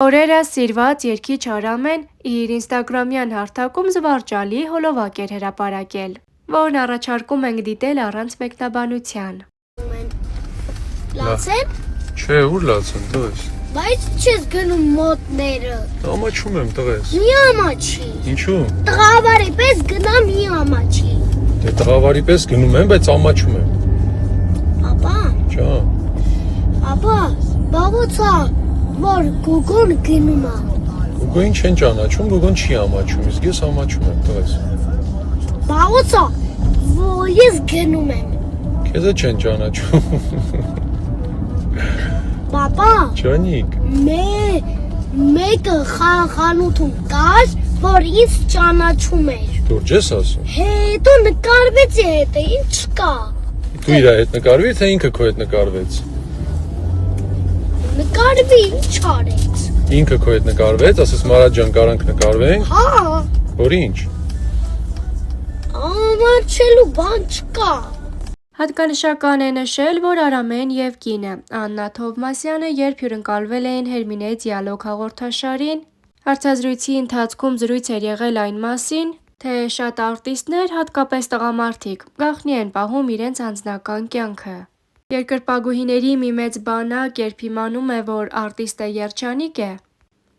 Օրերս սիրված երգիչ Արամեն իր ինստագրամյան հարթակում զվարճալի հոլովակ էր հրապարակել, որն առաջարկում ենք դիտել առանց մեկնաբանության։ Լացեն? Չէ, ուր լացեն, տղես։ Բայց չես գնում մոտները։ Ամաչում եմ, տղես։ Մի ամաչի։ Ինչու՞։ Տղավարի պես գնա մի ամաչի։ Դե տղավարի պես գնում եմ, բայց ամաչում եմ։ Ապա։ Ջան։ Ապա, բավոցա, որ Գոգոն գնում է։ Գոգոին չեն ճանաչում, Գոգոն չի ամաչում, իսկ ես ամաչում եմ, տղես։ Բավոցա, որ ես գնում եմ։ Քեզ չեն ճանաչում։ Պապա։ Ջանիկ։ Մեկը խանութում կար, որ ինձ ճանաչում էր։ Դուրջ ես ասում։ Հետո նկարվեց հետը, ինչ կա։ Դու իր հետ նկարվի, թե ինքը քո հետ նկարվեց։ Նկարվի, ինչ արեց։ Ինքը քո հետ նկարվեց, ասես Մարատ ջան, կարանք նկարվենք։ Հա։ Որ ինչ։ Ամաչելու բան չկա։ Հատկանշական է նշել, որ Արամեն և կինը Աննա Թովմասյանը երբ հյուրընկալվել էին Հերմինե դիալոգ հաղորդաշարին, հարցազրույցի ընթացքում զրույց էր եղել այն մասին, թե շատ արտիստներ, հատկապես տղամարդիկ, գաղտնի են պահում իրենց անձնական կյանքը։ Երկրպագուհիների մի մեծ բանակ, երբ իմանում է, որ արտիստը երջանիկ է,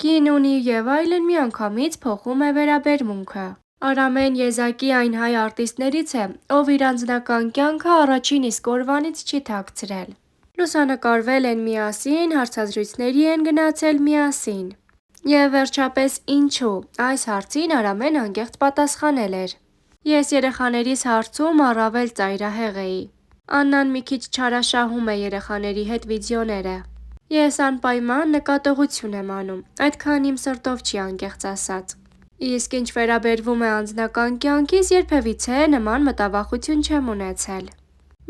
կին ունի և այլն միանգամից փոխում է վերաբերմունքը։ Արամեն Եզակի այն հայ արտիստներից է, ով իր անձնական կյանքը առաջին իսկ օրվանից չի թաքցրել։ Լուսանկարվել են միասին, հարցազրույցների են գնացել միասին։ Եվ վերջապես ինչու, այս հարցին Արամեն անկեղծ պատասխանել էր. Ես երեխաներիս հարցում առավել ծայրահեղ էի։ Աննան մի քիչ չարաշահում է երեխաների հետ վիդեոները։ Ես անպայման նկատողություն եմ անում, այդքան իմ սրտով չի անկեղծ ասած։ Իսկ ինչ վերաբերվում է անձնական կյանքիս, երբևիցե նման մտավախություն չեմ ունեցել։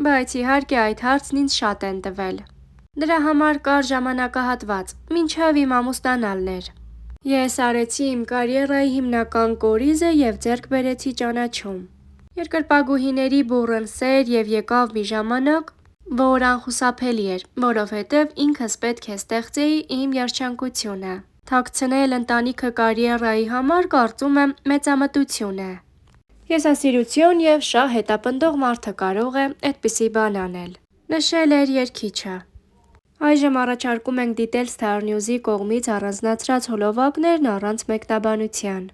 Բայց իհարկե այդ հարցն ինձ շատ են տվել։ Դրա համար կար ժամանակահատված, մինչև իմ ամուսնանալն էր։ Ես արեցի իմ կարիերայի հիմնական կորիզը և ձեռք բերեցի ճանաչում։ Երկրպագուհիների բուռն սեր և եկավ մի ժամանակ, որ անխուսափելի էր, որովհետև ինքս պետք է ստեղծեի իմ երջանկությունը։ Թաքցնել ընտանիքը կարիերայի համար կարծում եմ մեծամտություն է։ Եսասիրություն և շահ հետապնդող մարդը կարող է այդպիսի բան անել, նշել էր երգիչը։ Այժմ առաջարկում ենք դիտել Star News-ի կողմից առանձնացրած հոլովակներն առանց մեկնաբանության։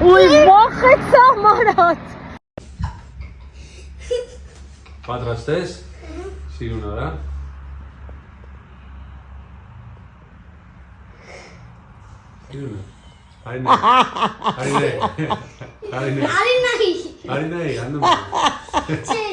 Ուй, մոխեցա Մարատ։ Պատրաստ ես։ Սիրուն արա։ Սիրուն է։ Արինայի, անում։ Չէ։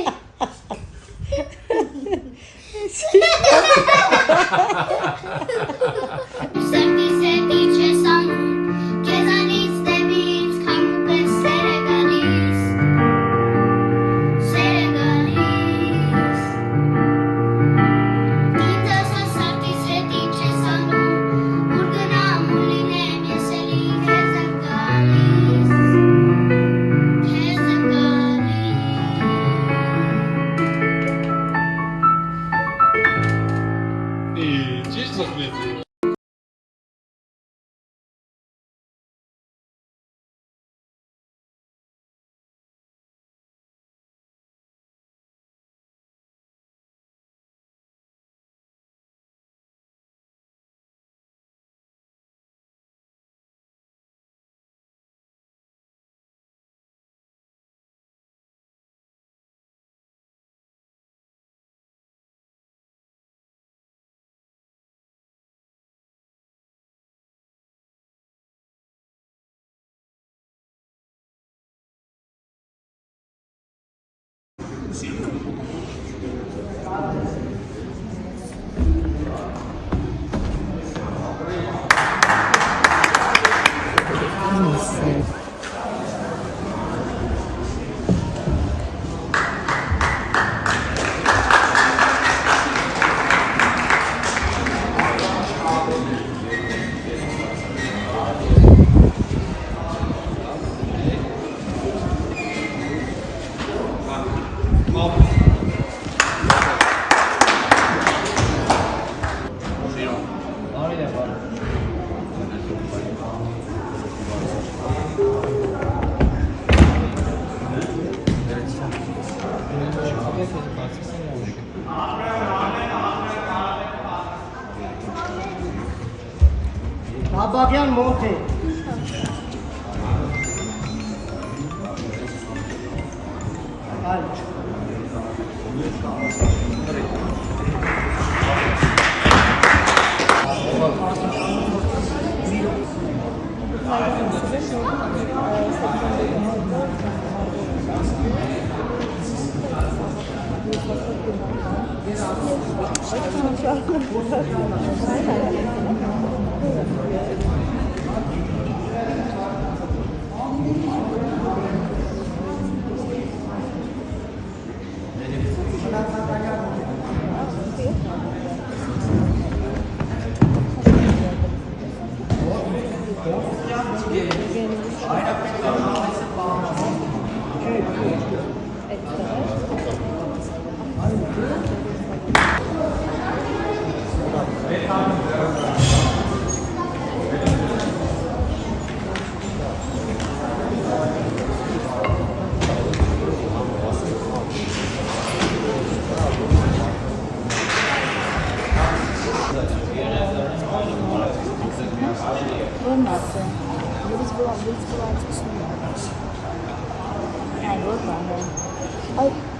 մոտ է։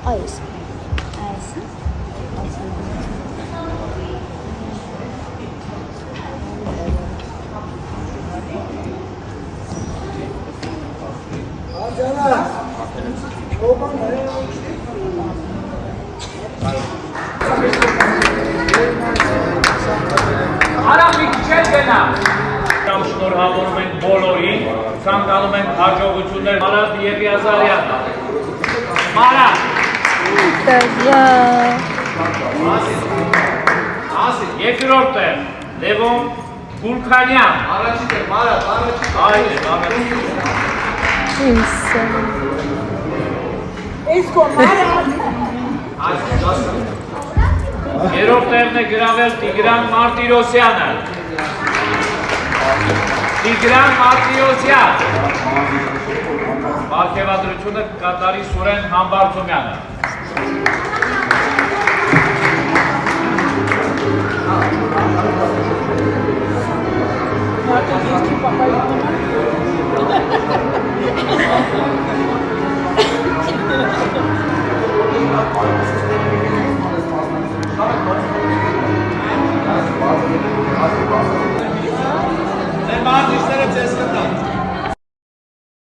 Այս։ Արամիկ չեն գնա։ Կամ շնորհավորում ենք բոլորին, ցանկանում ենք հաջողություններ Մարատ Եղիազարյանը։ Մարատ։ Երկրորդ տեղ Լևոն Գուլքանյան։ Առաջի տեղ Մարատ, առաջի տեղ։ Երրորդ տեղն է գրավել Տիգրան Մարտիրոսյանը։ Տիգրան Մարտիրոսյան։ Պարգևատրությունը կատարի Սուրեն Համբարձումյանը։